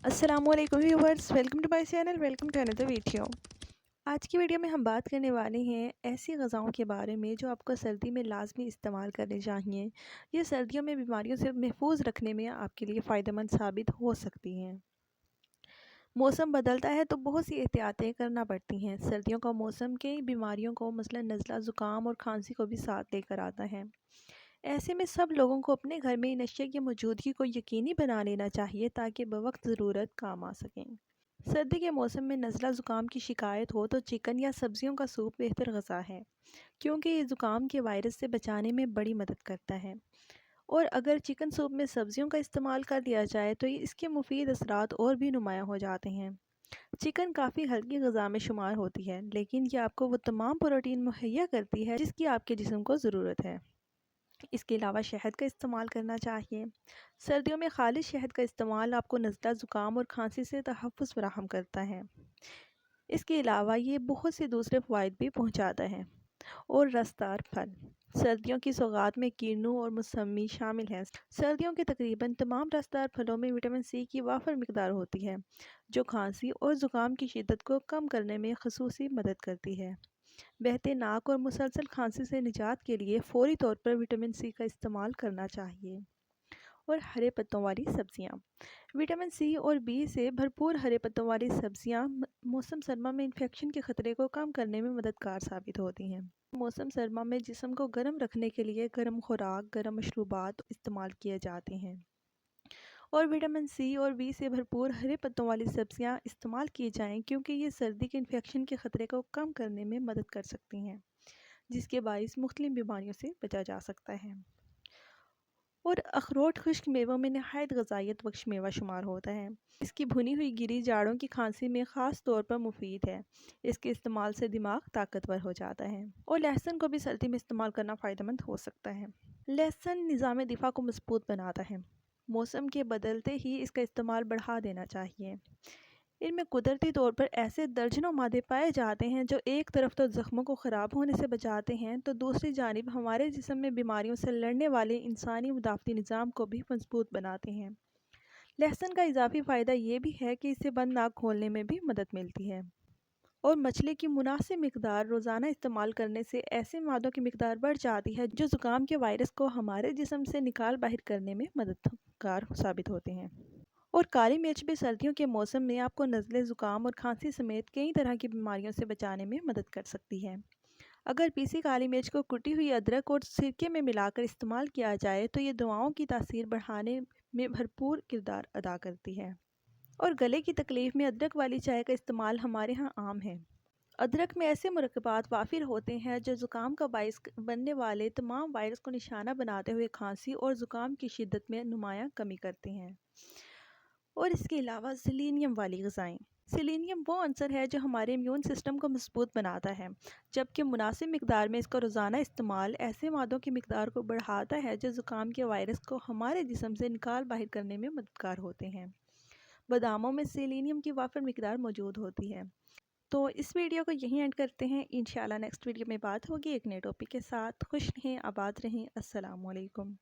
अस्सलाम वालेकुम viewers, welcome to my channel, welcome to another video. आज की वीडियो में हम बात करने वाले हैं ऐसी ग़िज़ाओं के बारे में जो आपको सर्दी में लाजमी इस्तेमाल करने चाहिए। ये सर्दियों में बीमारियों से महफूज रखने में आपके लिए फ़ायदेमंद साबित हो सकती हैं। मौसम बदलता है तो बहुत सी एहतियातें करना पड़ती हैं। सर्दियों का मौसम कई बीमारियों को मसलन नज़ला, ज़ुकाम और खांसी को भी साथ लेकर आता है। ऐसे में सब लोगों को अपने घर में इन अशिया की मौजूदगी को यकीनी बना लेना चाहिए ताकि बवक्त ज़रूरत काम आ सकें। सर्दी के मौसम में नज़ला ज़ुकाम की शिकायत हो तो चिकन या सब्जियों का सूप बेहतर ग़िज़ा है, क्योंकि ये ज़ुकाम के वायरस से बचाने में बड़ी मदद करता है। और अगर चिकन सूप में सब्जियों का इस्तेमाल कर लिया जाए तो ये इसके मुफीद असरात और भी नुमायाँ हो जाते हैं। चिकन काफ़ी हल्की ग़िज़ा में शुमार होती है, लेकिन ये आपको वो तमाम प्रोटीन मुहैया करती है जिसकी आपके जिस्म को ज़रूरत है। इसके अलावा शहद का इस्तेमाल करना चाहिए। सर्दियों में खालिश शहद का इस्तेमाल आपको नज़ला, ज़ुकाम और खांसी से तहफ़्फ़ुज़ फ़राहम करता है। इसके अलावा ये बहुत से दूसरे फ़वाइद भी पहुंचाता है। और रसदार फल, सर्दियों की सौगात में कीनू और मौसमी शामिल हैं। सर्दियों के तकरीबन तमाम रसदार फलों में विटामिन सी की वाफर मिकदार होती है, जो खांसी और ज़ुकाम की शिद्दत को कम करने में ख़ुसूसी मदद करती है। बहते नाक और मुसलसल खांसी से निजात के लिए फ़ौरी तौर पर विटामिन सी का इस्तेमाल करना चाहिए। और हरे पत्तों वाली सब्जियां, विटामिन सी और बी से भरपूर हरे पत्तों वाली सब्जियां मौसम सरमा में इन्फेक्शन के ख़तरे को कम करने में मददगार साबित होती हैं। मौसम सरमा में जिस्म को गर्म रखने के लिए गर्म खुराक, गर्म मशरूबात इस्तेमाल किए जाते हैं। और विटामिन सी और बी से भरपूर हरे पत्तों वाली सब्जियां इस्तेमाल की जाएं, क्योंकि ये सर्दी के इन्फेक्शन के ख़तरे को कम करने में मदद कर सकती हैं, जिसके बाइस मुख्तलिफ बीमारियों से बचा जा सकता है। और अखरोट खुश्क मेवों में नहायत ग़िज़ाइयत बख्श मेवा शुमार होता है। इसकी भुनी हुई गिरी जाड़ों की खांसी में ख़ास तौर पर मुफीद है। इसके इस्तेमाल से दिमाग ताकतवर हो जाता है। और लहसुन को भी सर्दी में इस्तेमाल करना फ़ायदेमंद हो सकता है। लहसुन निज़ाम दिफा को मजबूत बनाता है। मौसम के बदलते ही इसका इस्तेमाल बढ़ा देना चाहिए। इनमें कुदरती तौर पर ऐसे दर्जनों मादे पाए जाते हैं जो एक तरफ तो ज़ख्मों को ख़राब होने से बचाते हैं, तो दूसरी जानिब हमारे जिस्म में बीमारियों से लड़ने वाले इंसानी मुदाफ़ती निज़ाम को भी मजबूत बनाते हैं। लहसुन का इजाफी फ़ायदा ये भी है कि इससे बंद नाक खोलने में भी मदद मिलती है। और मछली की मुनासिब मिकदार रोज़ाना इस्तेमाल करने से ऐसे मादों की मिकदार बढ़ जाती है जो ज़ुकाम के वायरस को हमारे जिस्म से निकाल बाहर करने में मददगार साबित होते हैं। और काली मिर्च भी सर्दियों के मौसम में आपको नज़ले, ज़ुकाम और खांसी समेत कई तरह की बीमारियों से बचाने में मदद कर सकती है। अगर पीसी काली मिर्च को कुटी हुई अदरक और सिरके में मिलाकर इस्तेमाल किया जाए तो ये दवाओं की तासीर बढ़ाने में भरपूर किरदार अदा करती है। और गले की तकलीफ़ में अदरक वाली चाय का इस्तेमाल हमारे यहाँ आम है। अदरक में ऐसे मुरक्कबात वाफिर होते हैं जो ज़ुकाम का बाइस बनने वाले तमाम वायरस को निशाना बनाते हुए खांसी और ज़ुकाम की शिद्दत में नुमायाँ कमी करते हैं। और इसके अलावा सेलेनियम वाली ग़िज़ाएँ, सेलेनियम वो अंसर है जो हमारे इम्यून सिस्टम को मजबूत बनाता है, जबकि मुनासिब मिकदार में इसका रोज़ाना इस्तेमाल ऐसे मादों की मिकदार को बढ़ाता है जो ज़ुकाम के वायरस को हमारे जिस्म से निकाल बाहर करने में मददगार होते हैं। बादामों में सेलेनियम की वाफिर मिकदार मौजूद होती है। तो इस वीडियो को यहीं एंड करते हैं। इंशाल्लाह नेक्स्ट वीडियो में बात होगी एक नए टॉपिक के साथ। खुश रहें, आबाद रहें। अस्सलाम वालेकुम।